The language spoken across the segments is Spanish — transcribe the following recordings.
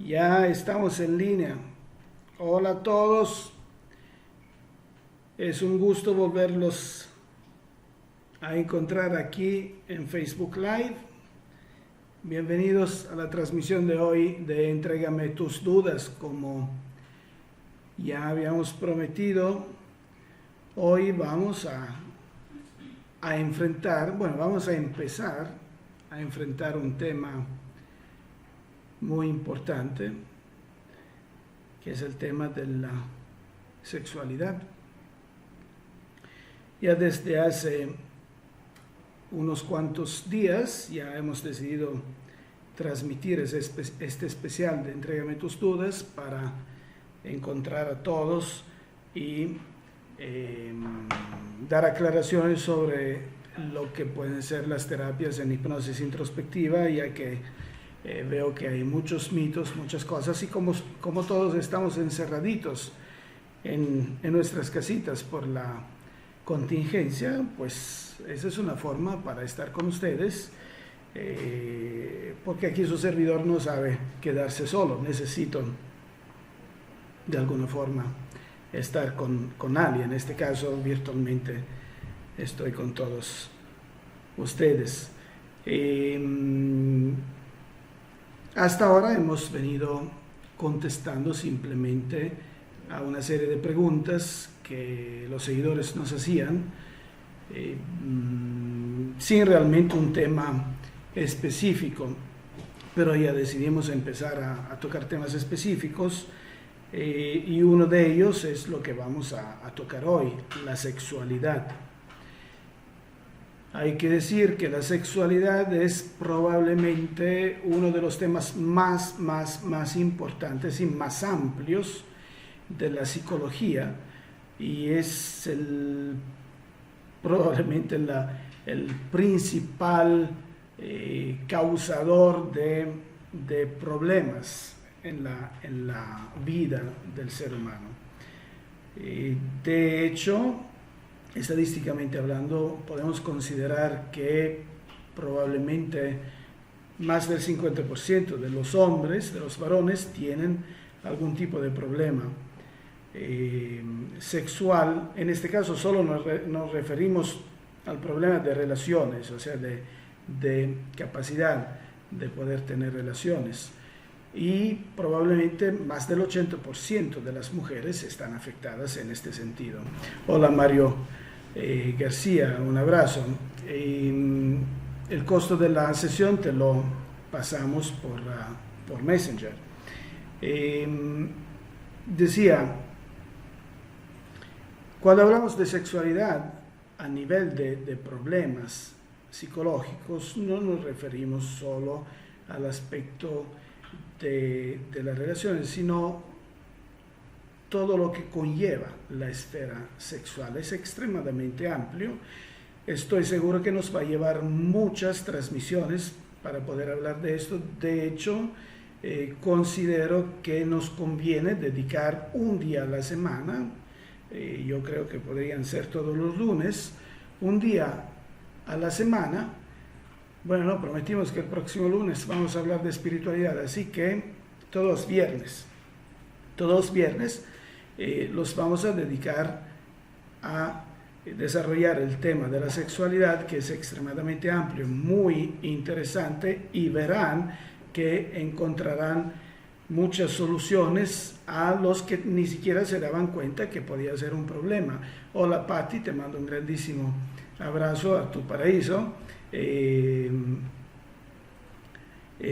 Ya estamos en línea. Hola a todos. Es un gusto volverlos a encontrar aquí en Facebook Live. Bienvenidos a la transmisión de hoy de Entrégame tus dudas. Como ya habíamos prometido, hoy vamos a empezar a enfrentar un tema muy importante, que es el tema de la sexualidad. Ya desde hace unos cuantos días ya hemos decidido transmitir este especial de Entrégame tus dudas para encontrar a todos y dar aclaraciones sobre lo que pueden ser las terapias en hipnosis introspectiva, ya que veo que hay muchos mitos, muchas cosas, y como todos estamos encerraditos en nuestras casitas por la contingencia, pues esa es una forma para estar con ustedes, porque aquí su servidor no sabe quedarse solo, necesito de alguna forma estar con alguien. En este caso virtualmente estoy con todos ustedes. Hasta ahora hemos venido contestando simplemente a una serie de preguntas que los seguidores nos hacían, sin realmente un tema específico, pero ya decidimos empezar a tocar temas específicos, y uno de ellos es lo que vamos a tocar hoy, la sexualidad. Hay que decir que la sexualidad es probablemente uno de los temas más importantes y más amplios de la psicología, y es probablemente el principal causador de problemas en la vida del ser humano. De hecho, estadísticamente hablando, podemos considerar que probablemente más del 50% de los hombres, de los varones, tienen algún tipo de problema sexual. En este caso solo nos referimos al problema de relaciones, o sea, de capacidad de poder tener relaciones. Y probablemente más del 80% de las mujeres están afectadas en este sentido. Hola Mario García, un abrazo. El costo de la sesión te lo pasamos por Messenger. Decía, cuando hablamos de sexualidad a nivel de problemas psicológicos, no nos referimos solo al aspecto de las relaciones, sino todo lo que conlleva la esfera sexual. Es extremadamente amplio. Estoy seguro que nos va a llevar muchas transmisiones para poder hablar de esto. De hecho, considero que nos conviene dedicar un día a la semana, yo creo que podrían ser todos los lunes, un día a la semana. Bueno, no, prometimos que el próximo lunes vamos a hablar de espiritualidad, así que todos los viernes los vamos a dedicar a desarrollar el tema de la sexualidad, que es extremadamente amplio, muy interesante, y verán que encontrarán muchas soluciones a los que ni siquiera se daban cuenta que podía ser un problema. Hola Patti, te mando un grandísimo abrazo a tu paraíso.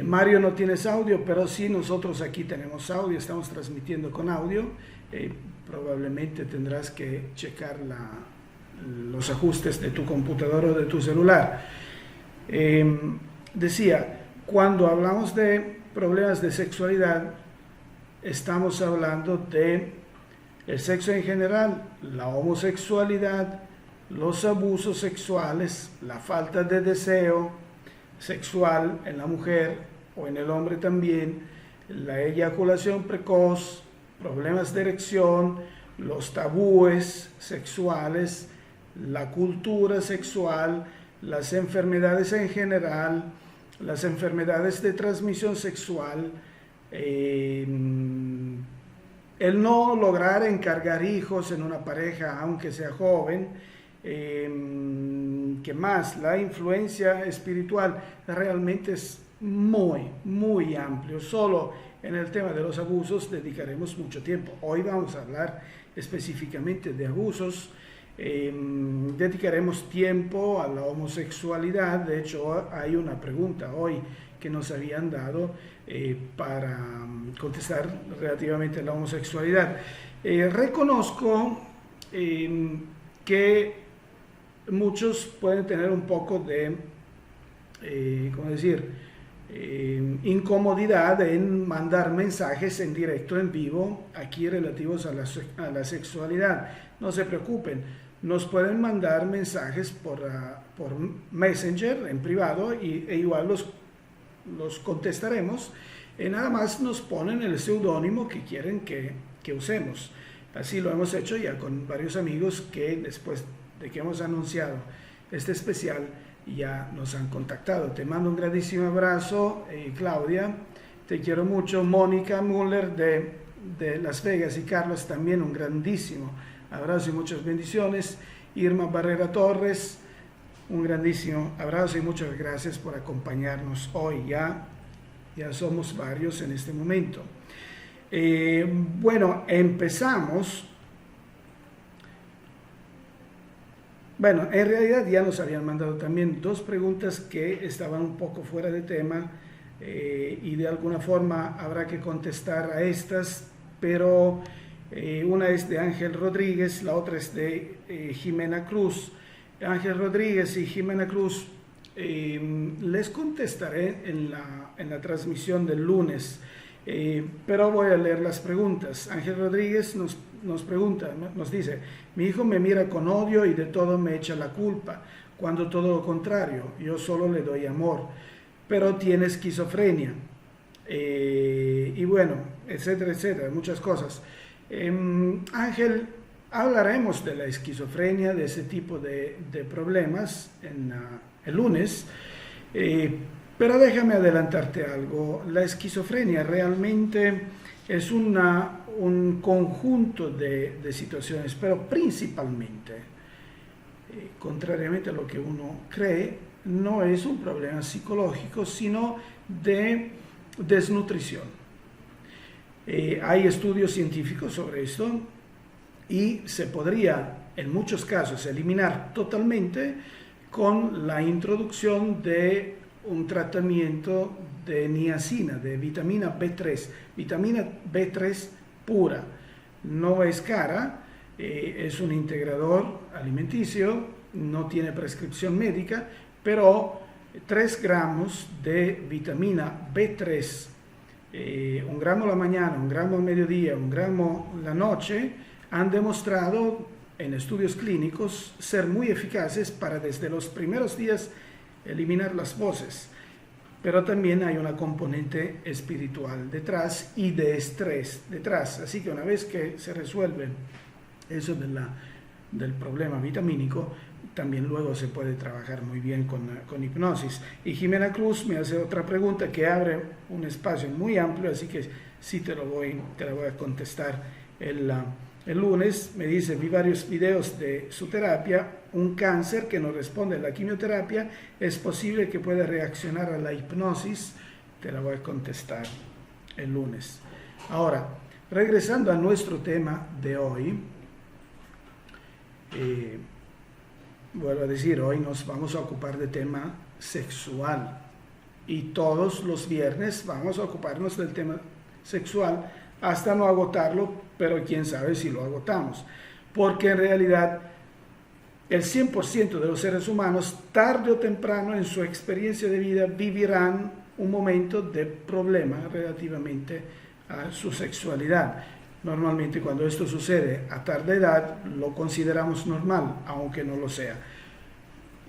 Mario, no tienes audio, pero sí, nosotros aquí tenemos audio, estamos transmitiendo con audio. Probablemente tendrás que checar los ajustes de tu computadora o de tu celular. Decía, cuando hablamos de problemas de sexualidad, estamos hablando de el sexo en general, la homosexualidad, los abusos sexuales, la falta de deseo sexual en la mujer o en el hombre también, la eyaculación precoz, problemas de erección, los tabúes sexuales, la cultura sexual, las enfermedades en general, las enfermedades de transmisión sexual, Eh, el no lograr encargar hijos en una pareja, aunque sea joven. ¿Qué más? La influencia espiritual realmente es muy amplio. Solo en el tema de los abusos dedicaremos mucho tiempo. Hoy vamos a hablar específicamente de abusos. Dedicaremos tiempo a la homosexualidad. De hecho, hay una pregunta hoy que nos habían dado para contestar relativamente a la homosexualidad. Reconozco que muchos pueden tener un poco de, ¿cómo decir?, incomodidad en mandar mensajes en directo, en vivo, aquí relativos a la sexualidad. No se preocupen, nos pueden mandar mensajes por Messenger en privado e igual los contestaremos. Nada más nos ponen el seudónimo que quieren que usemos. Así lo hemos hecho ya con varios amigos que después de que hemos anunciado este especial ya nos han contactado. Te mando un grandísimo abrazo, Claudia, te quiero mucho. Mónica Müller de Las Vegas y Carlos también un grandísimo abrazo y muchas bendiciones. Irma Barrera Torres, un grandísimo abrazo y muchas gracias por acompañarnos hoy. Ya somos varios en este momento. Bueno, empezamos. Bueno, en realidad ya nos habían mandado también dos preguntas que estaban un poco fuera de tema y de alguna forma habrá que contestar a estas, pero una es de Ángel Rodríguez, la otra es de Jimena Cruz. Ángel Rodríguez y Jimena Cruz les contestaré en la transmisión del lunes, pero voy a leer las preguntas. Ángel Rodríguez nos pregunta, nos dice: mi hijo me mira con odio y de todo me echa la culpa, cuando todo lo contrario, yo solo le doy amor, pero tiene esquizofrenia, y bueno, etcétera, muchas cosas. Ángel, hablaremos de la esquizofrenia, de ese tipo de problemas el lunes, pero déjame adelantarte algo. La esquizofrenia realmente es un conjunto de situaciones, pero principalmente, contrariamente a lo que uno cree, no es un problema psicológico, sino de desnutrición. Hay estudios científicos sobre esto y se podría, en muchos casos, eliminar totalmente con la introducción de un tratamiento de niacina, de vitamina B3 pura. No es cara, es un integrador alimenticio, no tiene prescripción médica, pero 3 gramos de vitamina B3, 1 gramo a la mañana, 1 gramo al mediodía, 1 gramo la noche, han demostrado en estudios clínicos ser muy eficaces para desde los primeros días eliminar las voces. Pero también hay una componente espiritual detrás y de estrés detrás. Así que una vez que se resuelve eso del problema vitamínico, también luego se puede trabajar muy bien con hipnosis. Y Jimena Cruz me hace otra pregunta que abre un espacio muy amplio, así que sí te la voy a contestar el lunes. Me dice: vi varios videos de su terapia, un cáncer que no responde a la quimioterapia, ¿es posible que pueda reaccionar a la hipnosis? Te la voy a contestar el lunes. Ahora, regresando a nuestro tema de hoy, vuelvo a decir, hoy nos vamos a ocupar de tema sexual y todos los viernes vamos a ocuparnos del tema sexual hasta no agotarlo, pero quién sabe si lo agotamos, porque en realidad el 100% de los seres humanos tarde o temprano en su experiencia de vida vivirán un momento de problema relativamente a su sexualidad. Normalmente cuando esto sucede a tarde edad lo consideramos normal, aunque no lo sea,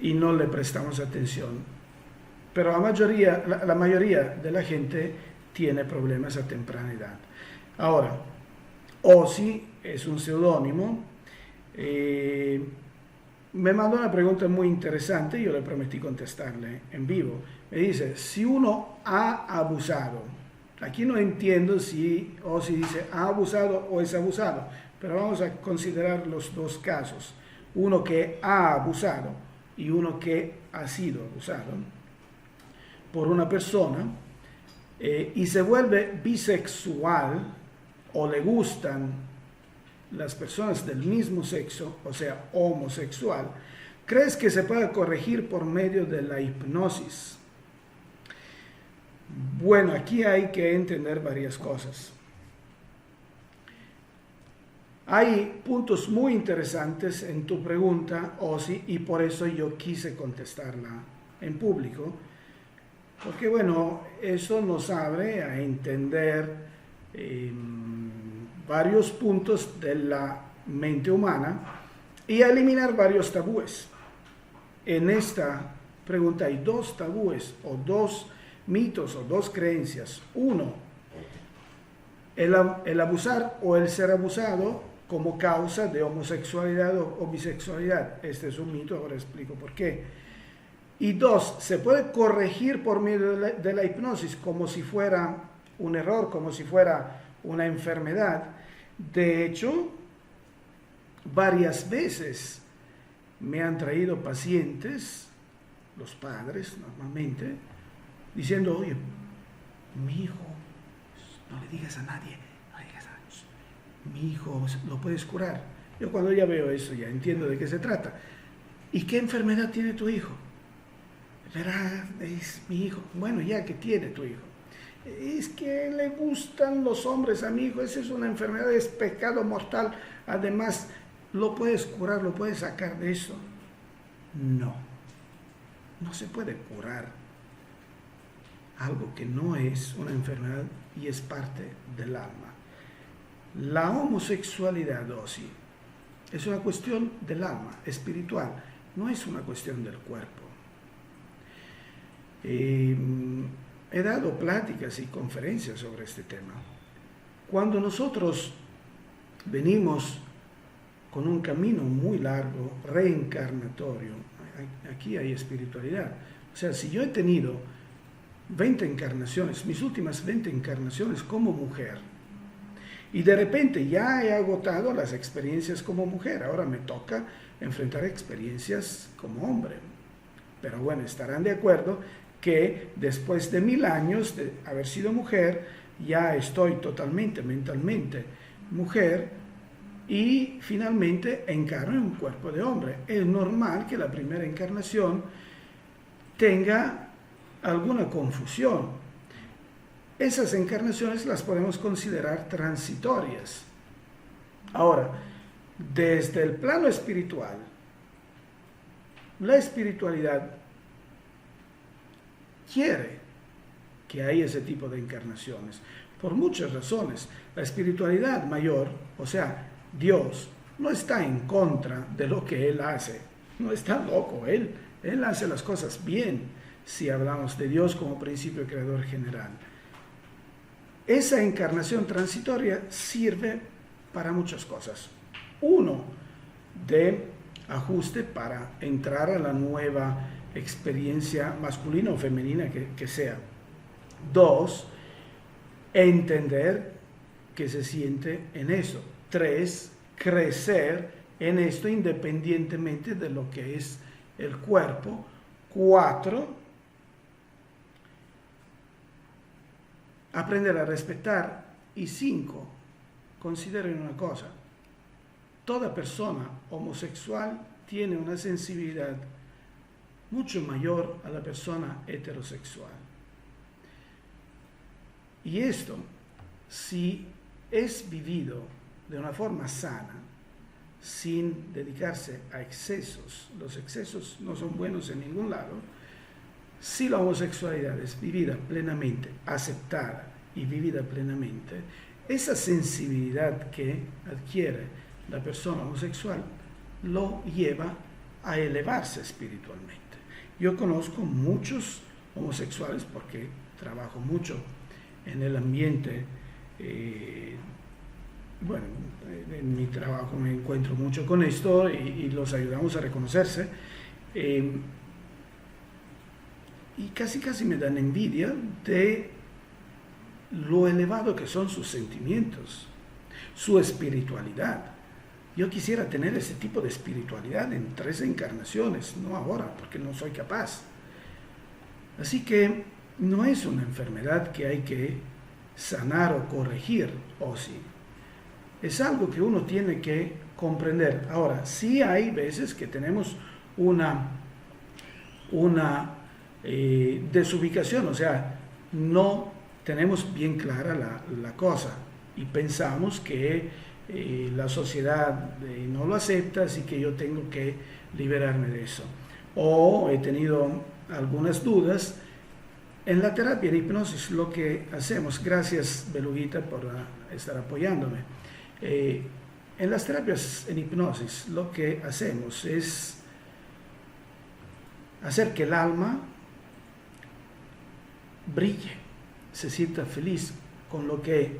y no le prestamos atención. Pero la mayoría de la gente tiene problemas a temprana edad. Ahora, Ozzy es un seudónimo. Me mandó una pregunta muy interesante, yo le prometí contestarle en vivo. Me dice: si uno ha abusado Aquí no entiendo si dice ha abusado o es abusado, pero vamos a considerar los dos casos. Uno que ha abusado y uno que ha sido abusado por una persona y se vuelve bisexual o le gustan las personas del mismo sexo, o sea, homosexual. ¿Crees que se puede corregir por medio de la hipnosis? Bueno, aquí hay que entender varias cosas. Hay puntos muy interesantes en tu pregunta, Ozzy, y por eso yo quise contestarla en público, porque bueno, eso nos abre a entender varios puntos de la mente humana y a eliminar varios tabúes. En esta pregunta hay dos tabúes o dos mitos o dos creencias. Uno, el abusar o el ser abusado como causa de homosexualidad o bisexualidad. Este es un mito, ahora explico por qué. Y dos, se puede corregir por medio de la hipnosis como si fuera un error, como si fuera una enfermedad. De hecho, varias veces me han traído pacientes, los padres normalmente, diciendo, oye, mi hijo, no le digas a nadie, mi hijo lo puedes curar. Yo cuando ya veo eso ya entiendo de qué se trata. ¿Y qué enfermedad tiene tu hijo? Verá, es mi hijo. Bueno, ya, ¿qué tiene tu hijo? Es que le gustan los hombres a mi hijo. Esa es una enfermedad, es pecado mortal. Además, lo puedes curar, lo puedes sacar de eso. No, no se puede curar algo que no es una enfermedad y es parte del alma. La homosexualidad, Ozzy, es una cuestión del alma, espiritual, no es una cuestión del cuerpo. He dado pláticas y conferencias sobre este tema. Cuando nosotros venimos con un camino muy largo, reencarnatorio, aquí hay espiritualidad. O sea, si yo he tenido 20 encarnaciones, mis últimas 20 encarnaciones como mujer, y de repente ya he agotado las experiencias como mujer, ahora me toca enfrentar experiencias como hombre. Pero bueno, estarán de acuerdo que después de 1000 años de haber sido mujer, ya estoy totalmente, mentalmente mujer y finalmente encarno en un cuerpo de hombre. Es normal que la primera encarnación tenga alguna confusión. Esas encarnaciones las podemos considerar transitorias. Ahora, desde el plano espiritual, la espiritualidad quiere que haya ese tipo de encarnaciones, por muchas razones. La espiritualidad mayor, o sea, Dios, no está en contra de lo que Él hace, no está loco, Él hace las cosas bien, si hablamos de Dios como principio creador general. Esa encarnación transitoria sirve para muchas cosas. Uno, de ajuste para entrar a la nueva experiencia masculina o femenina que sea. Dos, entender qué se siente en eso. Tres, crecer en esto independientemente de lo que es el cuerpo. Cuatro, aprender a respetar. Y 5, consideren una cosa, toda persona homosexual tiene una sensibilidad mucho mayor a la persona heterosexual. Y esto, si es vivido de una forma sana, sin dedicarse a excesos, los excesos no son buenos en ningún lado. Si la homosexualidad es vivida plenamente, aceptada y vivida plenamente, esa sensibilidad que adquiere la persona homosexual lo lleva a elevarse espiritualmente. Yo conozco muchos homosexuales porque trabajo mucho en el ambiente, bueno, en mi trabajo me encuentro mucho con esto y los ayudamos a reconocerse. Y casi me dan envidia de lo elevado que son sus sentimientos, su espiritualidad. Yo quisiera tener ese tipo de espiritualidad en 3 encarnaciones, no ahora, porque no soy capaz. Así que no es una enfermedad que hay que sanar o corregir, o sí. Es algo que uno tiene que comprender. Ahora, sí hay veces que tenemos una desubicación, o sea, no tenemos bien clara la cosa y pensamos que la sociedad no lo acepta, así que yo tengo que liberarme de eso. O he tenido algunas dudas. En la terapia de hipnosis lo que hacemos, gracias Beluguita por estar apoyándome, en las terapias en hipnosis lo que hacemos es hacer que el alma brille, se sienta feliz con lo que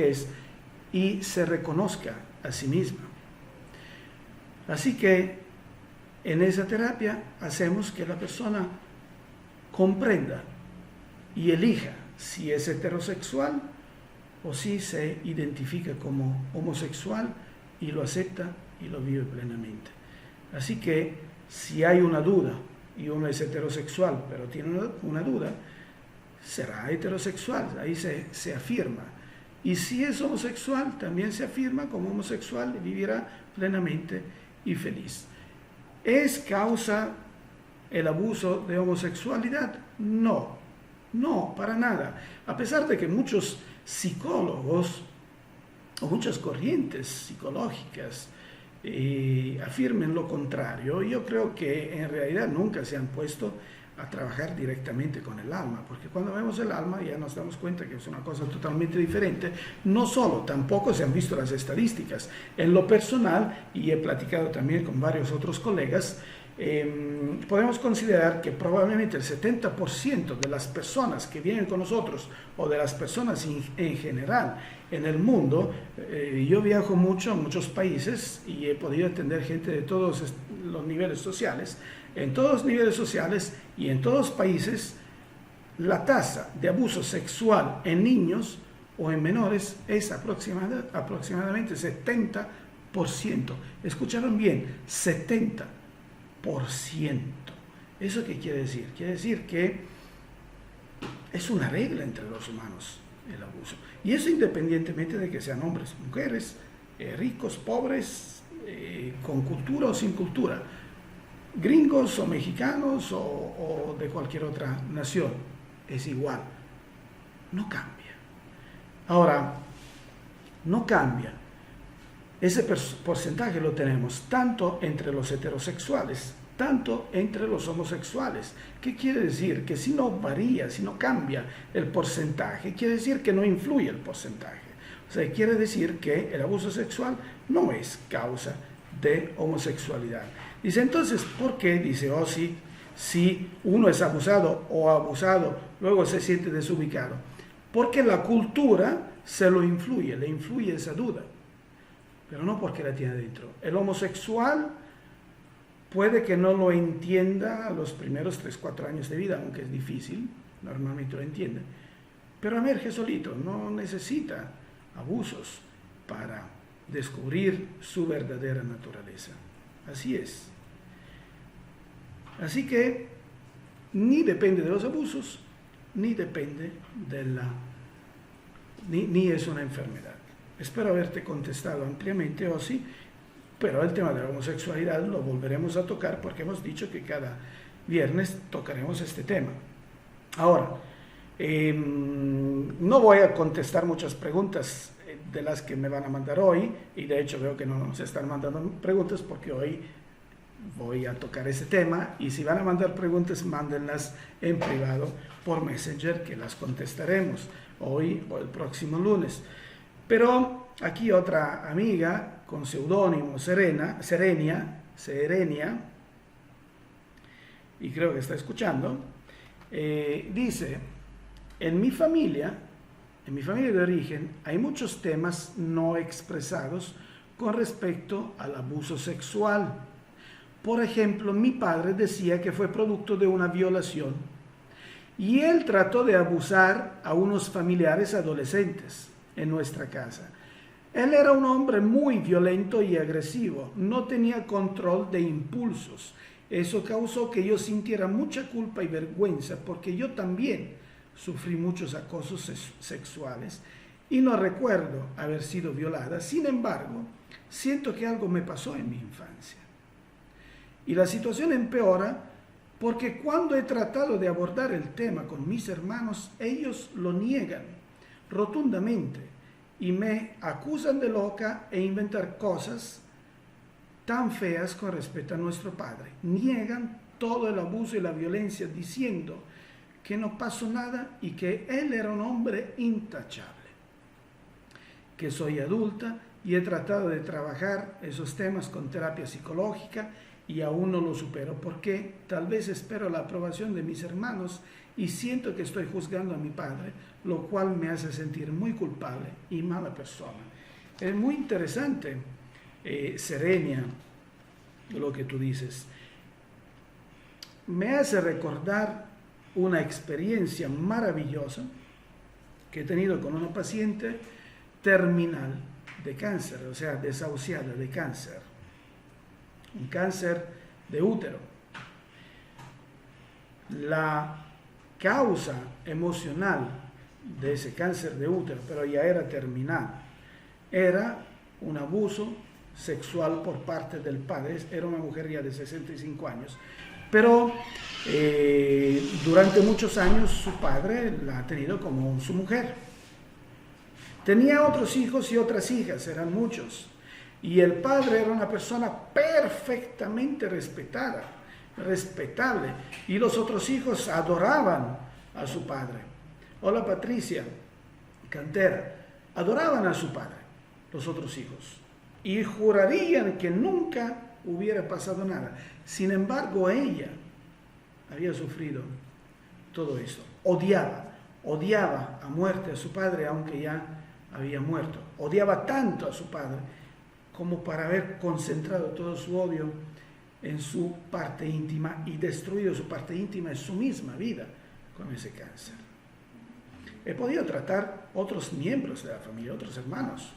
es y se reconozca a sí misma. Así que en esa terapia hacemos que la persona comprenda y elija si es heterosexual o si se identifica como homosexual y lo acepta y lo vive plenamente. Así que si hay una duda y uno es heterosexual pero tiene una duda, será heterosexual, ahí se afirma. Y si es homosexual, también se afirma como homosexual y vivirá plenamente y feliz. ¿Es causa el abuso de homosexualidad? No, no, para nada. A pesar de que muchos psicólogos o muchas corrientes psicológicas afirmen lo contrario, yo creo que en realidad nunca se han puesto a trabajar directamente con el alma, porque cuando vemos el alma ya nos damos cuenta que es una cosa totalmente diferente. No solo, tampoco se han visto las estadísticas. En lo personal, y he platicado también con varios otros colegas, podemos considerar que probablemente el 70% de las personas que vienen con nosotros, o de las personas en general en el mundo, yo viajo mucho a muchos países y he podido atender gente de todos los niveles sociales. En todos los niveles sociales y en todos los países, la tasa de abuso sexual en niños o en menores es aproximadamente 70%. ¿Escucharon bien? 70%. ¿Eso qué quiere decir? Quiere decir que es una regla entre los humanos el abuso. Y eso independientemente de que sean hombres, mujeres, ricos, pobres, con cultura o sin cultura, gringos o mexicanos o de cualquier otra nación, es igual, no cambia. Ahora, no cambia. Ese porcentaje lo tenemos tanto entre los heterosexuales, tanto entre los homosexuales. ¿Qué quiere decir? Que si no varía, si no cambia el porcentaje, quiere decir que no influye el porcentaje. O sea, quiere decir que el abuso sexual no es causa de homosexualidad. Dice, entonces, ¿por qué? Dice, si uno es abusado o abusado, luego se siente desubicado. Porque la cultura se lo influye, le influye esa duda, pero no porque la tiene dentro. El homosexual puede que no lo entienda a los primeros 3-4 años de vida, aunque es difícil, normalmente lo entiende, pero emerge solito, no necesita abusos para descubrir su verdadera naturaleza. Así es. Así que ni depende de los abusos, ni depende de ni es una enfermedad. Espero haberte contestado ampliamente, Osi, pero el tema de la homosexualidad lo volveremos a tocar porque hemos dicho que cada viernes tocaremos este tema. Ahora, no voy a contestar muchas preguntas de las que me van a mandar hoy, y de hecho veo que no nos están mandando preguntas porque hoy voy a tocar ese tema, y si van a mandar preguntas, mándenlas en privado por Messenger, que las contestaremos hoy o el próximo lunes. Pero aquí otra amiga con seudónimo Serenia, y creo que está escuchando, dice, en mi familia de origen hay muchos temas no expresados con respecto al abuso sexual. Por ejemplo, mi padre decía que fue producto de una violación y él trató de abusar a unos familiares adolescentes en nuestra casa. Él era un hombre muy violento y agresivo, no tenía control de impulsos. Eso causó que yo sintiera mucha culpa y vergüenza porque yo también sufrí muchos acosos sexuales y no recuerdo haber sido violada. Sin embargo, siento que algo me pasó en mi infancia. Y la situación empeora porque cuando he tratado de abordar el tema con mis hermanos, ellos lo niegan rotundamente y me acusan de loca e inventar cosas tan feas con respecto a nuestro padre. Niegan todo el abuso y la violencia diciendo que no pasó nada y que él era un hombre intachable. Que soy adulta y he tratado de trabajar esos temas con terapia psicológica y aún no lo supero porque tal vez espero la aprobación de mis hermanos y siento que estoy juzgando a mi padre, lo cual me hace sentir muy culpable y mala persona. Es muy interesante, Serenia, lo que tú dices. Me hace recordar una experiencia maravillosa que he tenido con una paciente terminal de cáncer, o sea, desahuciada de cáncer, un cáncer de útero. La causa emocional de ese cáncer de útero, pero ya era terminal, era un abuso sexual por parte del padre. Era una mujer ya de 65 años, pero durante muchos años su padre la ha tenido como su mujer. Tenía otros hijos y otras hijas, eran muchos, y el padre era una persona perfectamente respetada, respetable, y los otros hijos adoraban a su padre. Hola Patricia Cantera, adoraban a su padre, los otros hijos, y jurarían que nunca hubiera pasado nada. Sin embargo, ella había sufrido todo eso. Odiaba a muerte a su padre, aunque ya había muerto. Odiaba tanto a su padre como para haber concentrado todo su odio en su parte íntima y destruido su parte íntima en su misma vida con ese cáncer. He podido tratar otros miembros de la familia, otros hermanos.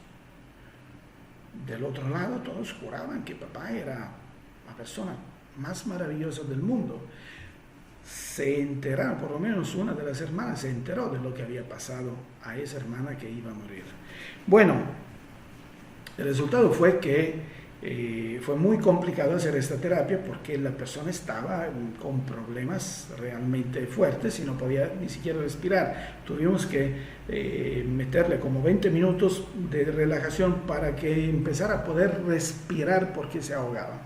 Del otro lado, todos juraban que papá era la persona más maravillosa del mundo. Se enteraron, por lo menos una de las hermanas se enteró de lo que había pasado a esa hermana que iba a morir. Bueno, el resultado fue que fue muy complicado hacer esta terapia porque la persona estaba con problemas realmente fuertes y no podía ni siquiera respirar. Tuvimos que meterle como 20 minutos de relajación para que empezara a poder respirar porque se ahogaba.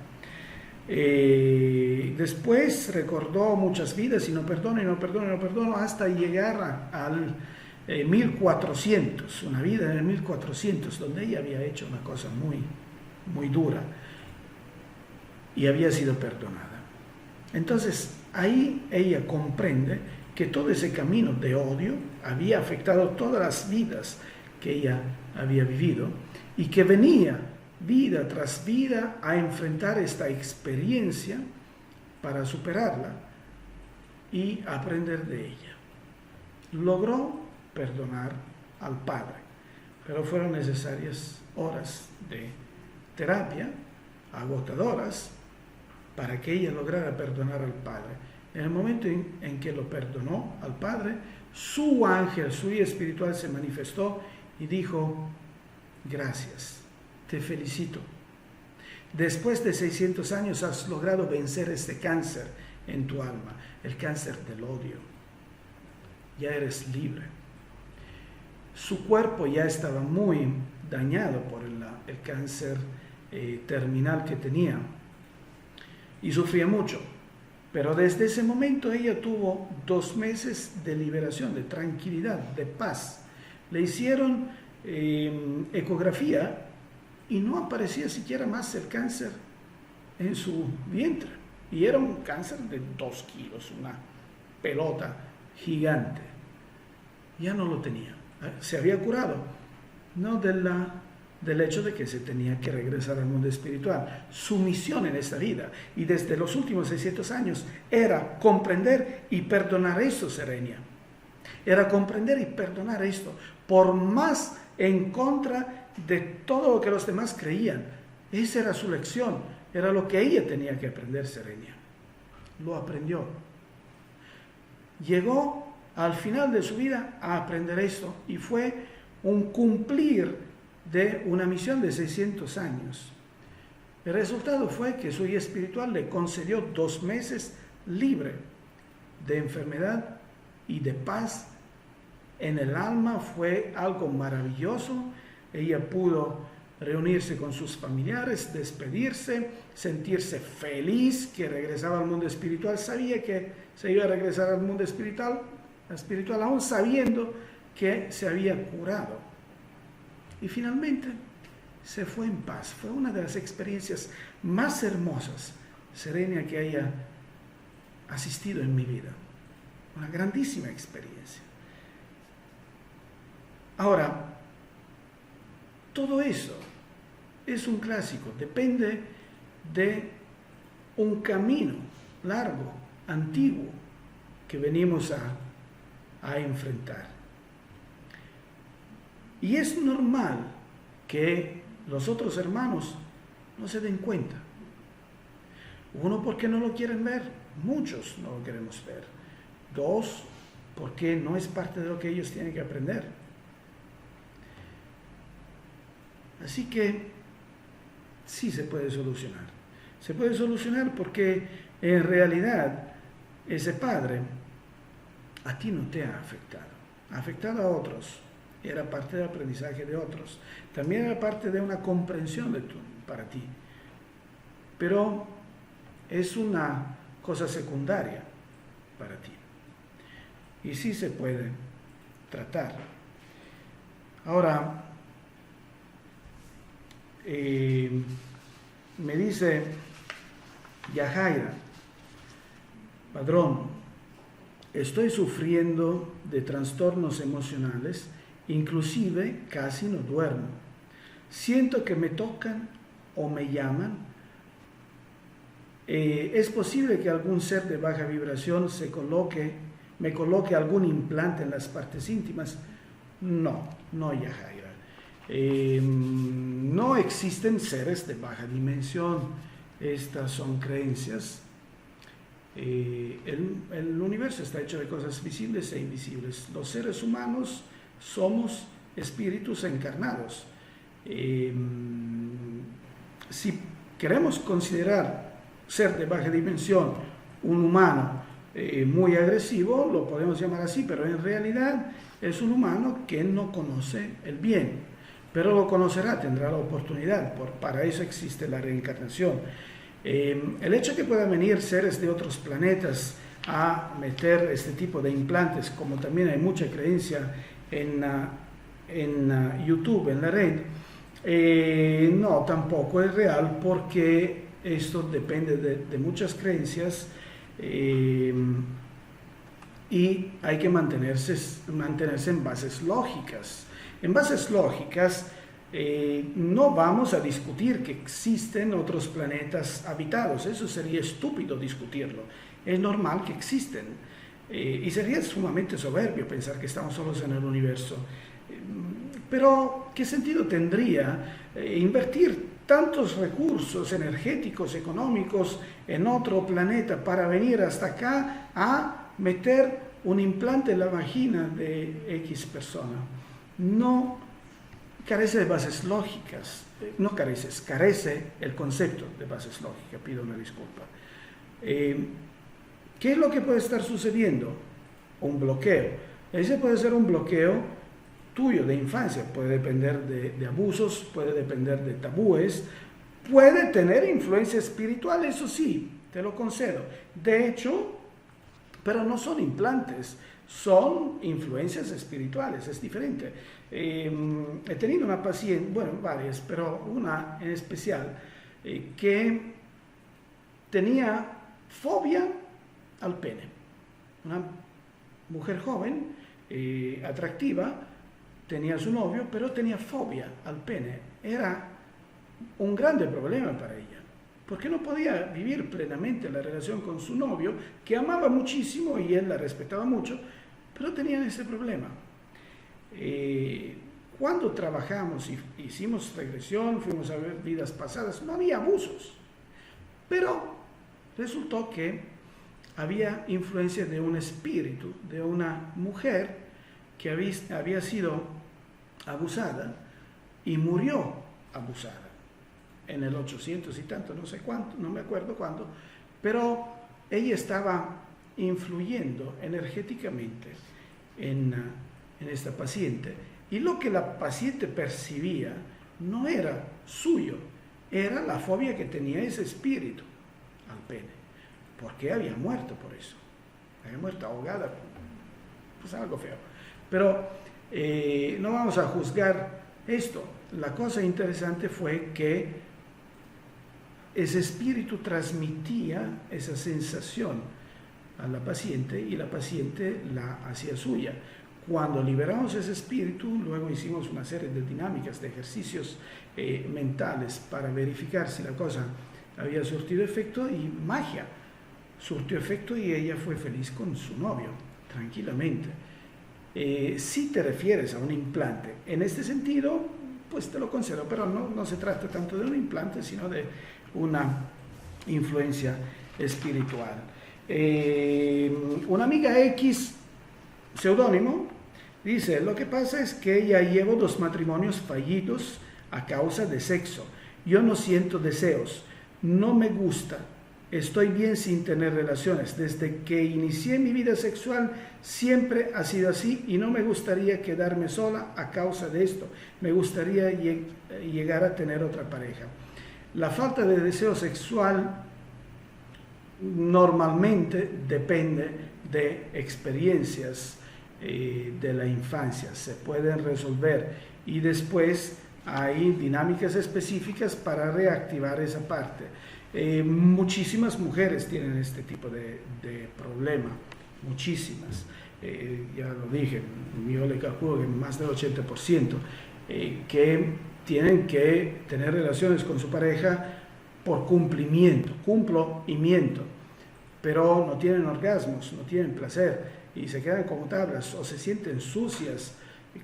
Después recordó muchas vidas y no perdono hasta llegar al 1400, una vida en el 1400 donde ella había hecho una cosa muy dura y había sido perdonada. Entonces ahí ella comprende que todo ese camino de odio había afectado todas las vidas que ella había vivido y que venía vida tras vida a enfrentar esta experiencia para superarla y aprender de ella. Logró perdonar al padre, pero fueron necesarias horas de terapia agotadoras para que ella lograra perdonar al padre. En el momento en que lo perdonó al padre, su ángel, su guía espiritual se manifestó y dijo: gracias, te felicito. Después de 600 años has logrado vencer este cáncer en tu alma, el cáncer del odio. Ya eres libre. Su cuerpo ya estaba muy dañado por el cáncer terminal que tenía y sufría mucho. Pero desde ese momento ella tuvo 2 meses de liberación, de tranquilidad, de paz. Le hicieron ecografía y no aparecía siquiera más el cáncer en su vientre. Y era un cáncer de 2 kilos, una pelota gigante. Ya no lo tenía. Se había curado, no de la del hecho de que se tenía que regresar al mundo espiritual. Su misión en esta vida, y desde los últimos 600 años, era comprender y perdonar esto, Serenia. Era comprender y perdonar esto, por más en contra de todo lo que los demás creían. Esa era su lección, era lo que ella tenía que aprender, Serenia. Lo aprendió. Llegó al final de su vida a aprender esto, y fue un cumplir de una misión de 600 años. El resultado fue que su guía espiritual le concedió 2 meses libre de enfermedad y de paz en el alma. Fue algo maravilloso. Ella pudo reunirse con sus familiares, despedirse, sentirse feliz que regresaba al mundo espiritual. Sabía que se iba a regresar al mundo espiritual aún sabiendo que se había curado. Y finalmente se fue en paz. Fue una de las experiencias más hermosas, Serenia, que haya asistido en mi vida. Una grandísima experiencia. Ahora, todo eso es un clásico. Depende de un camino largo, antiguo, que venimos a enfrentar. Y es normal que los otros hermanos no se den cuenta. Uno, porque no lo quieren ver. Muchos no lo queremos ver. 2, porque no es parte de lo que ellos tienen que aprender. Así que sí se puede solucionar. Se puede solucionar porque en realidad ese padre a ti no te ha afectado. Ha afectado a otros. Era parte del aprendizaje de otros. También era parte de una comprensión para ti. Pero es una cosa secundaria para ti. Y sí se puede tratar. Ahora, me dice Yajaira: Padrón, estoy sufriendo de trastornos emocionales. Inclusive casi no duermo. Siento que me tocan o me llaman. ¿Es posible que algún ser de baja vibración me coloque algún implante en las partes íntimas? No, Yajaira. No existen seres de baja dimensión. Estas son creencias. El universo está hecho de cosas visibles e invisibles. Los seres humanos somos espíritus encarnados. Si queremos considerar ser de baja dimensión un humano muy agresivo, lo podemos llamar así, pero en realidad es un humano que no conoce el bien, pero lo conocerá, tendrá la oportunidad. Para eso existe la reencarnación. El hecho de que puedan venir seres de otros planetas a meter este tipo de implantes, como también hay mucha creencia en YouTube, en la red, no, tampoco es real, porque esto depende de muchas creencias, y hay que mantenerse en bases lógicas. En bases lógicas no vamos a discutir que existen otros planetas habitados. Eso sería estúpido discutirlo. Es normal que existen. Y sería sumamente soberbio pensar que estamos solos en el universo. Pero, ¿qué sentido tendría invertir tantos recursos energéticos, económicos en otro planeta para venir hasta acá a meter un implante en la vagina de X persona? No carece de bases lógicas. Carece el concepto de bases lógicas. Pido una disculpa. ¿Qué es lo que puede estar sucediendo? Un bloqueo. Ese puede ser un bloqueo tuyo de infancia, puede depender de abusos, puede depender de tabúes, puede tener influencia espiritual, eso sí, te lo concedo. De hecho, pero no son implantes, son influencias espirituales, es diferente. He tenido una paciente, bueno, varias, pero una en especial, que tenía fobia al pene. Una mujer joven, atractiva, tenía su novio, pero tenía fobia al pene. Era un grande problema para ella, porque no podía vivir plenamente la relación con su novio, que amaba muchísimo y él la respetaba mucho, pero tenían ese problema. Cuando trabajamos y hicimos regresión, fuimos a ver vidas pasadas, no había abusos, pero resultó que había influencia de un espíritu, de una mujer que había sido abusada y murió abusada en el 800 y tanto, no sé cuánto, no me acuerdo cuándo, pero ella estaba influyendo energéticamente en esta paciente, y lo que la paciente percibía no era suyo, era la fobia que tenía ese espíritu al pene, porque había muerto por eso, había muerto ahogada, pues algo feo. Pero no vamos a juzgar esto. La cosa interesante fue que ese espíritu transmitía esa sensación a la paciente y la paciente la hacía suya. Cuando liberamos ese espíritu, luego hicimos una serie de dinámicas, de ejercicios mentales para verificar si la cosa había surtido efecto, y magia, surtió efecto y ella fue feliz con su novio, tranquilamente. Si te refieres a un implante en este sentido, pues te lo concedo, pero no se trata tanto de un implante, sino de una influencia espiritual. Una amiga X, seudónimo, dice: lo que pasa es que ya llevo 2 matrimonios fallidos a causa de sexo. Yo no siento deseos, no me gusta, estoy bien sin tener relaciones. Desde que inicié mi vida sexual siempre ha sido así y no me gustaría quedarme sola a causa de esto. Me gustaría llegar a tener otra pareja. La falta de deseo sexual normalmente depende de experiencias de la infancia. Se pueden resolver y después hay dinámicas específicas para reactivar esa parte. Muchísimas mujeres tienen este tipo de problema, muchísimas. Ya lo dije, yo le calculo que más del 80% que tienen que tener relaciones con su pareja por cumplimiento, cumplo y miento, pero no tienen orgasmos, no tienen placer y se quedan como tablas o se sienten sucias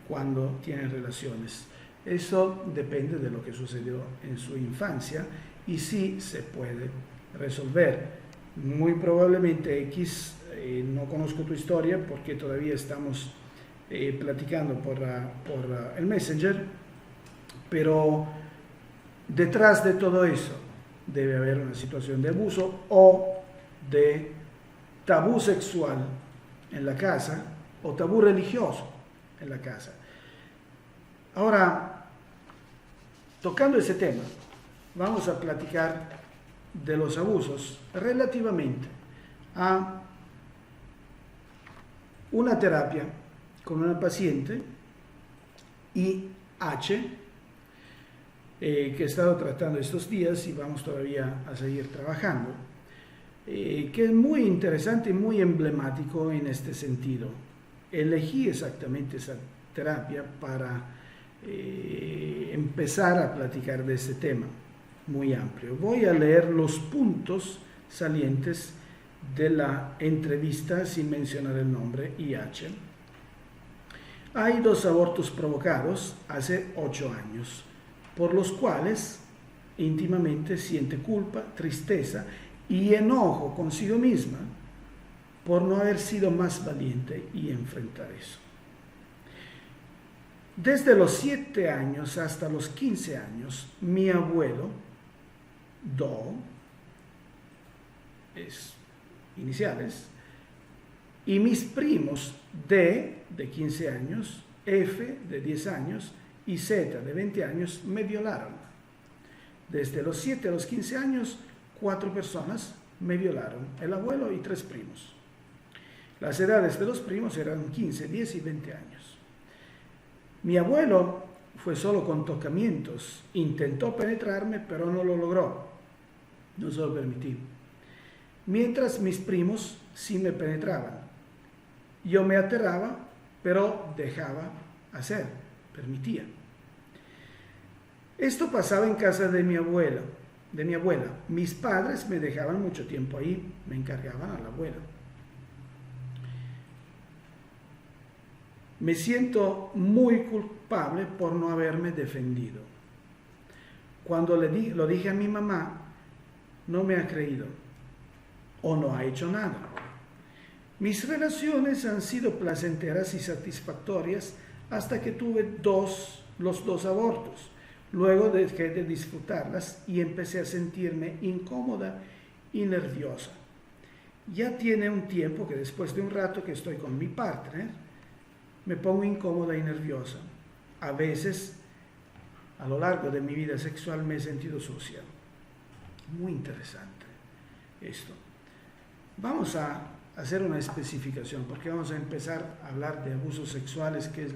cuando tienen relaciones. Eso depende de lo que sucedió en su infancia y sí se puede resolver. Muy probablemente X, no conozco tu historia porque todavía estamos platicando por el Messenger, pero detrás de todo eso debe haber una situación de abuso o de tabú sexual en la casa o tabú religioso en la casa. Ahora, tocando ese tema, vamos a platicar de los abusos relativamente a una terapia con una paciente IH que he estado tratando estos días y vamos todavía a seguir trabajando, que es muy interesante y muy emblemático en este sentido. Elegí exactamente esa terapia para empezar a platicar de este tema muy amplio. Voy a leer los puntos salientes de la entrevista sin mencionar el nombre IH. Hay 2 abortos provocados hace 8 años, por los cuales íntimamente siente culpa, tristeza y enojo consigo misma por no haber sido más valiente y enfrentar eso. Desde los 7 años hasta los 15 años, mi abuelo, Do, es iniciales, y mis primos D, de 15 años, F, de 10 años, y Z, de 20 años, me violaron. Desde los 7 a los 15 años, 4 personas me violaron, el abuelo y 3 primos. Las edades de los primos eran 15, 10 y 20 años. Mi abuelo fue solo con tocamientos, intentó penetrarme, pero no lo logró, no se lo permití. Mientras mis primos sí me penetraban. Yo me aterraba, pero dejaba hacer. permitía. Esto pasaba en casa de mi abuela. Mis padres me dejaban mucho tiempo ahí, me encargaban a la abuela. Me siento muy culpable por no haberme defendido. Cuando lo dije a mi mamá, no me ha creído o no ha hecho nada. Mis relaciones han sido placenteras y satisfactorias hasta que tuve los dos abortos. Luego dejé de disfrutarlas y empecé a sentirme incómoda y nerviosa. Ya tiene un tiempo que después de un rato que estoy con mi partner, me pongo incómoda y nerviosa. A veces, a lo largo de mi vida sexual, me he sentido sucia. Muy interesante esto. Vamos a hacer una especificación, porque vamos a empezar a hablar de abusos sexuales, que es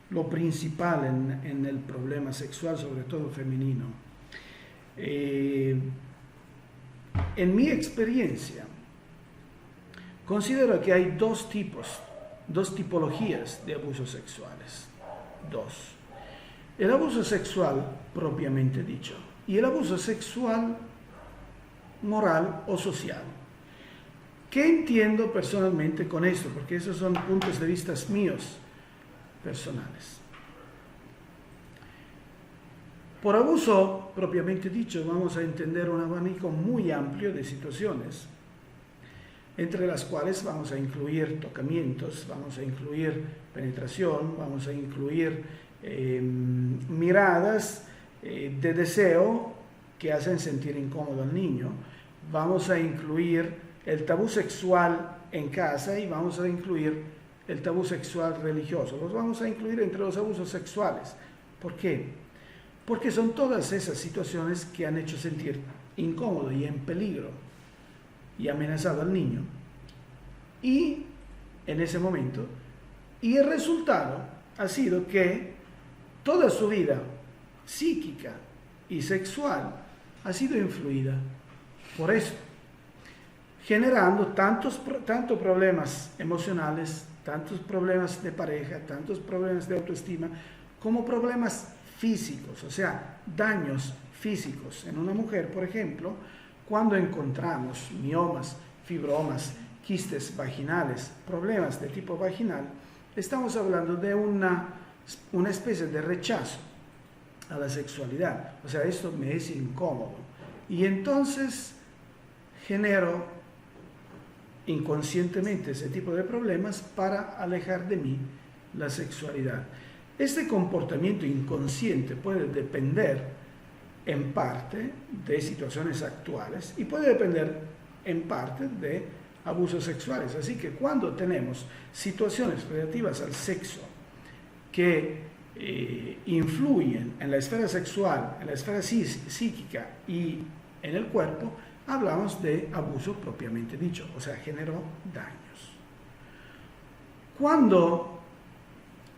lo principal en el problema sexual, sobre todo femenino. En mi experiencia, considero que hay dos tipologías de abusos sexuales. El abuso sexual propiamente dicho y el abuso sexual moral o social. ¿Qué entiendo personalmente con esto? Porque esos son puntos de vista míos personales. Por abuso propiamente dicho vamos a entender un abanico muy amplio de situaciones, entre las cuales vamos a incluir tocamientos, vamos a incluir penetración, vamos a incluir miradas de deseo que hacen sentir incómodo al niño, vamos a incluir el tabú sexual en casa y vamos a incluir el tabú sexual religioso. Los vamos a incluir entre los abusos sexuales. ¿Por qué? Porque son todas esas situaciones que han hecho sentir incómodo y en peligro y amenazado al niño, y en ese momento, y el resultado ha sido que toda su vida psíquica y sexual ha sido influida por eso, generando tantos problemas emocionales, tantos problemas de pareja, tantos problemas de autoestima, como problemas físicos, o sea, daños físicos en una mujer, por ejemplo. Cuando encontramos miomas, fibromas, quistes vaginales, problemas de tipo vaginal, estamos hablando de una especie de rechazo a la sexualidad. O sea, esto me es incómodo. Y entonces genero inconscientemente ese tipo de problemas para alejar de mí la sexualidad. Este comportamiento inconsciente puede depender en parte de situaciones actuales y puede depender en parte de abusos sexuales. Así que cuando tenemos situaciones relativas al sexo que influyen en la esfera sexual, en la esfera psíquica y en el cuerpo, hablamos de abuso propiamente dicho, o sea, generó daños. Cuando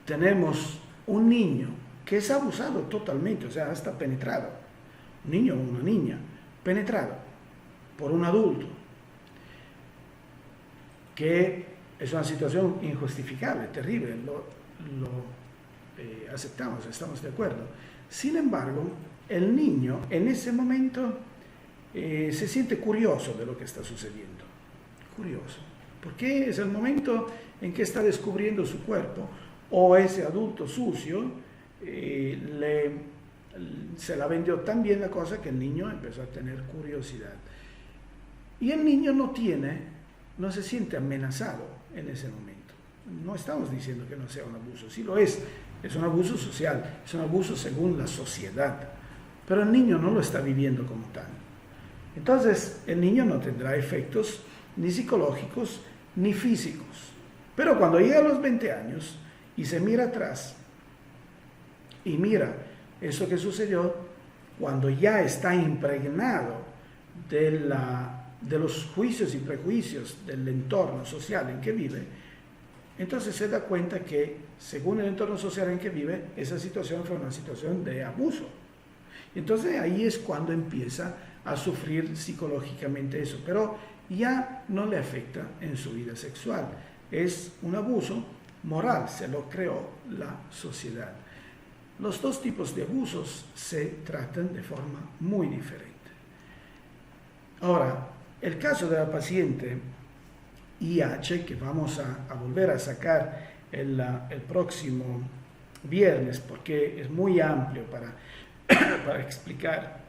tenemos un niño que es abusado totalmente, o sea, hasta penetrado, un niño o una niña penetrado por un adulto, que es una situación injustificable, terrible, lo aceptamos, estamos de acuerdo. Sin embargo, el niño en ese momento se siente curioso de lo que está sucediendo, curioso, porque es el momento en que está descubriendo su cuerpo, o ese adulto sucio se la vendió tan bien la cosa que el niño empezó a tener curiosidad. Y el niño no se siente amenazado en ese momento. No estamos diciendo que no sea un abuso, sí lo es un abuso social, es un abuso según la sociedad, pero el niño no lo está viviendo como tal. Entonces, el niño no tendrá efectos ni psicológicos ni físicos. Pero cuando llega a los 20 años y se mira atrás y mira eso que sucedió, cuando ya está impregnado de los juicios y prejuicios del entorno social en que vive, entonces se da cuenta que, según el entorno social en que vive, esa situación fue una situación de abuso. Entonces ahí es cuando empieza a sufrir psicológicamente eso, pero ya no le afecta en su vida sexual. Es un abuso moral, se lo creó la sociedad. los dos tipos de abusos se tratan de forma muy diferente. Ahora, el caso de la paciente IH, que vamos a volver a sacar el próximo viernes, porque es muy amplio para explicar,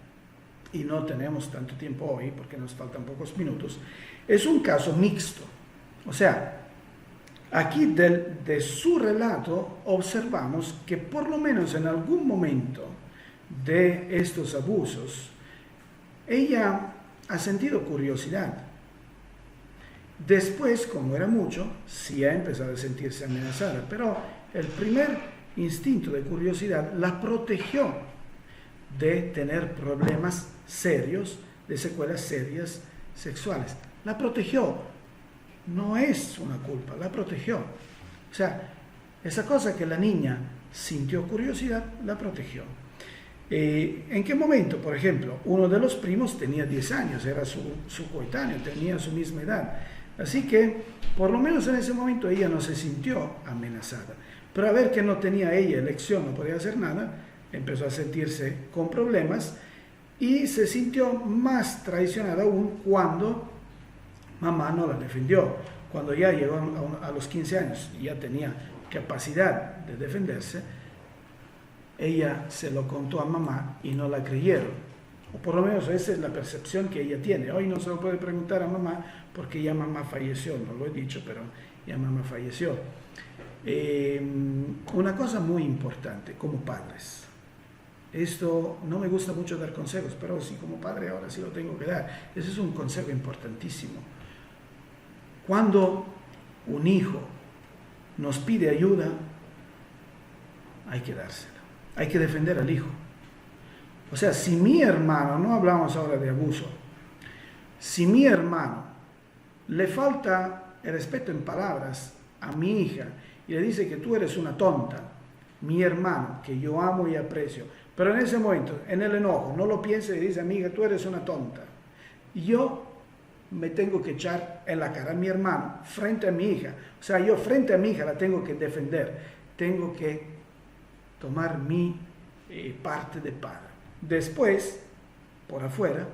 y no tenemos tanto tiempo hoy, porque nos faltan pocos minutos, es un caso mixto. O sea, aquí de su relato observamos que por lo menos en algún momento de estos abusos, ella ha sentido curiosidad. Después, como era mucho, sí ha empezado a sentirse amenazada, pero el primer instinto de curiosidad la protegió de tener problemas serios, de secuelas serias sexuales. La protegió. No es una culpa, la protegió. O sea, esa cosa que la niña sintió curiosidad, la protegió. ¿En qué momento? Por ejemplo, uno de los primos tenía 10 años, era su coetáneo, tenía su misma edad. Así que, por lo menos en ese momento, ella no se sintió amenazada. Pero a ver que no tenía ella elección, no podía hacer nada, empezó a sentirse con problemas y se sintió más traicionada aún cuando mamá no la defendió. Cuando ya llegó a los 15 años y ya tenía capacidad de defenderse, ella se lo contó a mamá y no la creyeron. O por lo menos esa es la percepción que ella tiene. Hoy no se lo puede preguntar a mamá porque ya mamá falleció, no lo he dicho, pero ya mamá falleció. Una cosa muy importante como padres. Esto no me gusta mucho dar consejos, pero sí como padre ahora sí lo tengo que dar. Ese es un consejo importantísimo. Cuando un hijo nos pide ayuda, hay que dársela. Hay que defender al hijo. O sea, si mi hermano, no hablamos ahora de abuso, si mi hermano le falta el respeto en palabras a mi hija y le dice que tú eres una tonta, mi hermano, que yo amo y aprecio, pero en ese momento, en el enojo, no lo piensa y dice, amiga, tú eres una tonta, yo me tengo que echar en la cara a mi hermano frente a mi hija. O sea, yo frente a mi hija la tengo que defender, tengo que tomar mi parte de padre. Después, por afuera,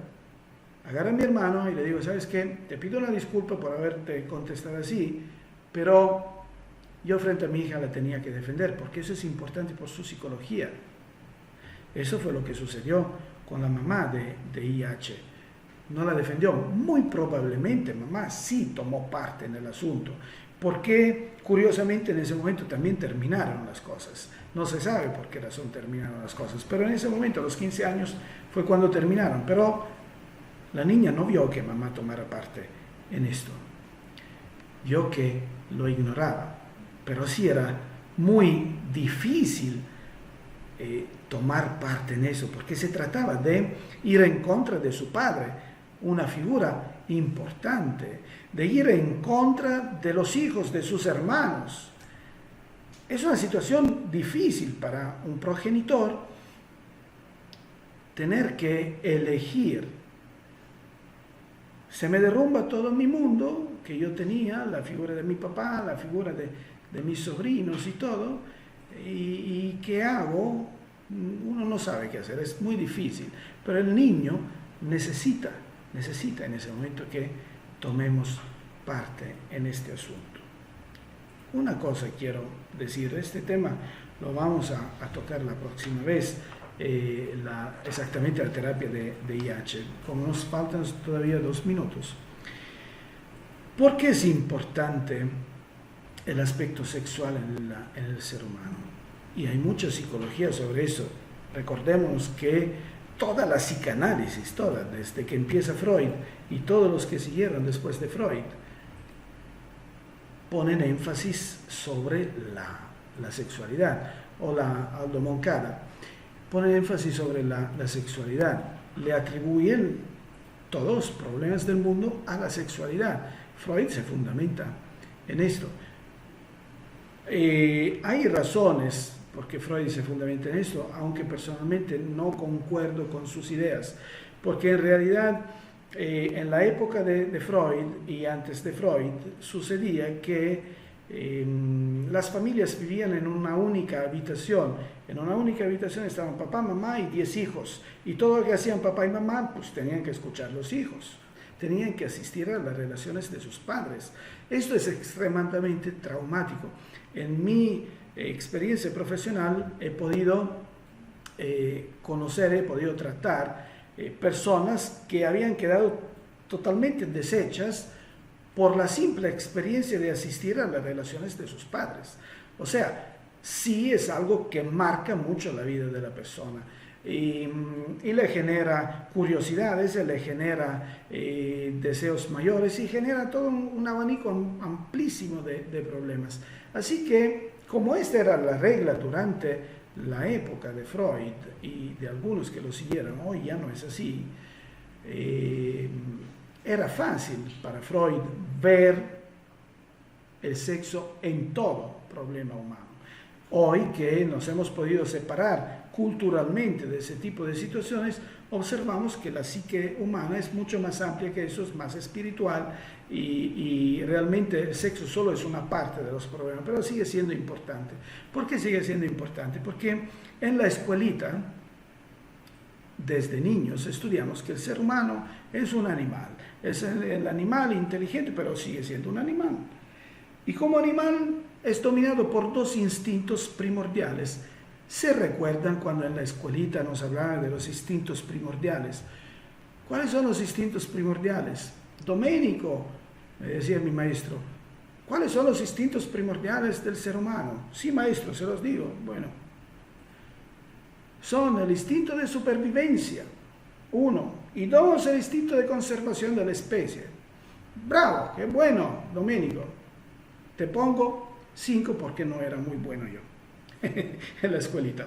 agarro a mi hermano y le digo, ¿sabes qué? Te pido una disculpa por haberte contestado así, pero yo frente a mi hija la tenía que defender, porque eso es importante por su psicología. Eso fue lo que sucedió con la mamá de IH. No la defendió. Muy probablemente mamá sí tomó parte en el asunto, porque curiosamente en ese momento también terminaron las cosas. No se sabe por qué razón terminaron las cosas, pero en ese momento, a los 15 años, fue cuando terminaron. Pero la niña no vio que mamá tomara parte en esto. Vio que lo ignoraba, pero sí era muy difícil tomar parte en eso, porque se trataba de ir en contra de su padre, una figura importante, de ir en contra de los hijos de sus hermanos. Es una situación difícil para un progenitor tener que elegir. Se me derrumba todo mi mundo que yo tenía, la figura de mi papá, la figura de mis sobrinos y todo, y ¿qué hago? Uno no sabe qué hacer, es muy difícil, pero el niño necesita en ese momento que tomemos parte en este asunto. Una cosa quiero decir, este tema lo vamos a tocar la próxima vez, exactamente la terapia de IH, como nos faltan todavía 2 minutos. ¿Por qué es importante el aspecto sexual en el ser humano? Y hay mucha psicología sobre eso. Recordemos que toda la psicanálisis, desde que empieza Freud y todos los que siguieron después de Freud, ponen énfasis sobre la sexualidad, o Aldo Moncada pone énfasis sobre la sexualidad, le atribuyen todos los problemas del mundo a la sexualidad. Freud se fundamenta en esto. Hay razones porque Freud se fundamenta en esto, aunque personalmente no concuerdo con sus ideas, porque en realidad en la época de Freud y antes de Freud sucedía que Las familias vivían en una única habitación. En una única habitación estaban papá, mamá y 10 hijos. Y todo lo que hacían papá y mamá, pues tenían que escuchar los hijos. Tenían que asistir a las relaciones de sus padres. Esto es extremadamente traumático. En mi experiencia profesional he podido conocer, he podido tratar personas que habían quedado totalmente deshechas por la simple experiencia de asistir a las relaciones de sus padres. O sea, sí es algo que marca mucho la vida de la persona y le genera curiosidades, le genera deseos mayores y genera todo un abanico amplísimo de problemas. Así que, como esta era la regla durante la época de Freud y de algunos que lo siguieron, hoy ya no es así, era fácil para Freud ver el sexo en todo problema humano. Hoy que nos hemos podido separar culturalmente de ese tipo de situaciones, observamos que la psique humana es mucho más amplia que eso, es más espiritual y realmente el sexo solo es una parte de los problemas, pero sigue siendo importante. ¿Por qué sigue siendo importante? Porque en la escuelita, desde niños, estudiamos que el ser humano es un animal. Es el animal inteligente, pero sigue siendo un animal. Y como animal es dominado por dos instintos primordiales. ¿Se recuerdan cuando en la escuelita nos hablaban de los instintos primordiales? ¿Cuáles son los instintos primordiales? Domenico, me decía mi maestro, ¿cuáles son los instintos primordiales del ser humano? Sí, maestro, se los digo. Bueno, son el instinto de supervivencia, 1, y 2, el instinto de conservación de la especie. Bravo, qué bueno, Domenico. Te pongo 5 porque no era muy bueno yo en la escuelita.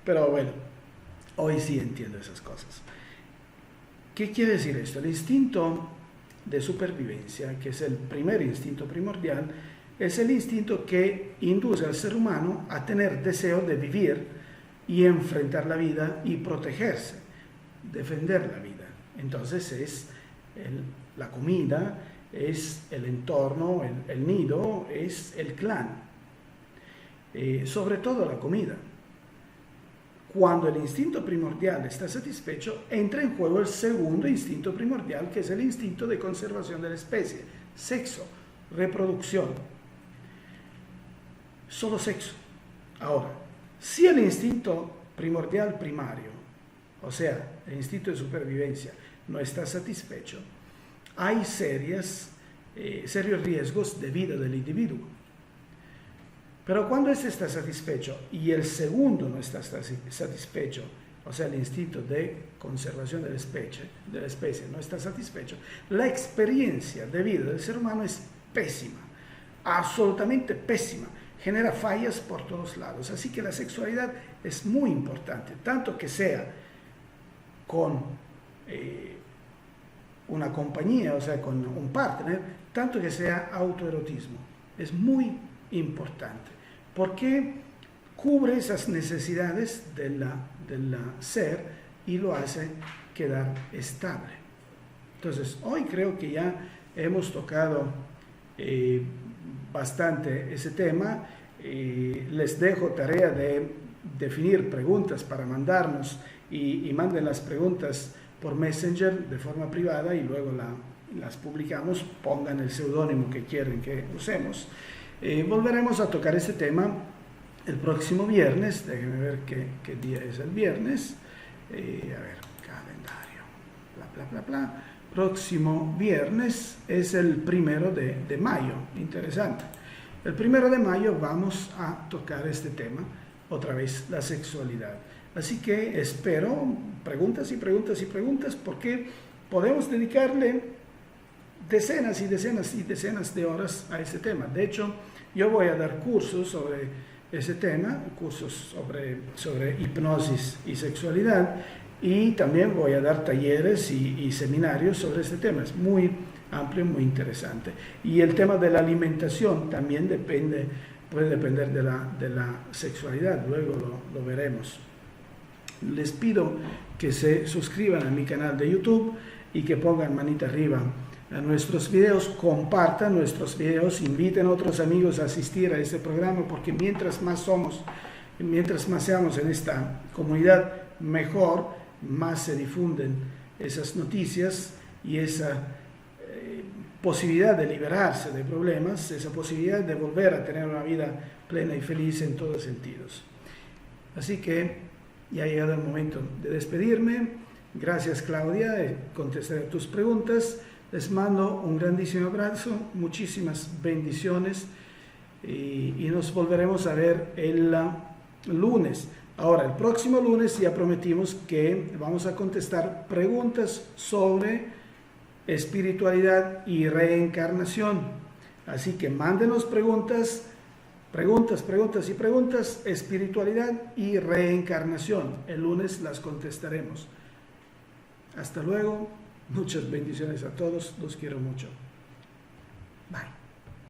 Pero bueno, hoy sí entiendo esas cosas. ¿Qué quiere decir esto? El instinto de supervivencia, que es el primer instinto primordial, es el instinto que induce al ser humano a tener deseo de vivir y enfrentar la vida y protegerse, defender la vida. Entonces es la comida, es el entorno, el nido, es el clan. Sobre todo la comida. Cuando el instinto primordial está satisfecho, entra en juego el segundo instinto primordial, que es el instinto de conservación de la especie, sexo, reproducción. Solo sexo. Ahora, si el instinto primordial primario, o sea, el instinto de supervivencia, no está satisfecho, hay serios riesgos de vida del individuo. Pero cuando este está satisfecho y el segundo no está satisfecho, o sea, el instinto de conservación de la especie no está satisfecho, la experiencia de vida del ser humano es pésima, absolutamente pésima, genera fallas por todos lados. Así que la sexualidad es muy importante, tanto que sea con una compañía, o sea, con un partner, tanto que sea autoerotismo. Es muy importante, porque cubre esas necesidades de la ser y lo hace quedar estable. Entonces, hoy creo que ya hemos tocado bastante ese tema. Les dejo tarea de definir preguntas para mandarnos y manden las preguntas por Messenger de forma privada y luego las publicamos. Pongan el seudónimo que quieren que usemos. Volveremos a tocar este tema el próximo viernes. Déjenme ver qué día es el viernes. A ver, calendario. Bla, bla, bla, bla. Próximo viernes es el 1 de mayo. Interesante. El 1 de mayo vamos a tocar este tema, otra vez, la sexualidad. Así que espero preguntas y preguntas y preguntas, porque podemos dedicarle decenas y decenas y decenas de horas a ese tema. De hecho, yo voy a dar cursos sobre ese tema, cursos sobre hipnosis y sexualidad, y también voy a dar talleres y seminarios sobre este tema. Es muy amplio, muy interesante. Y el tema de la alimentación también puede depender de la sexualidad, luego lo veremos. Les pido que se suscriban a mi canal de YouTube y que pongan manita arriba a nuestros videos, compartan nuestros videos, inviten a otros amigos a asistir a este programa, porque mientras más seamos en esta comunidad, mejor, más se difunden esas noticias y esa posibilidad de liberarse de problemas, esa posibilidad de volver a tener una vida plena y feliz en todos sentidos. Así que ya ha llegado el momento de despedirme. Gracias, Claudia, contestaré tus preguntas. Les mando un grandísimo abrazo, muchísimas bendiciones y nos volveremos a ver el lunes. Ahora, el próximo lunes ya prometimos que vamos a contestar preguntas sobre espiritualidad y reencarnación. Así que mándenos preguntas, espiritualidad y reencarnación. El lunes las contestaremos. Hasta luego. Muchas bendiciones a todos. Los quiero mucho. Bye.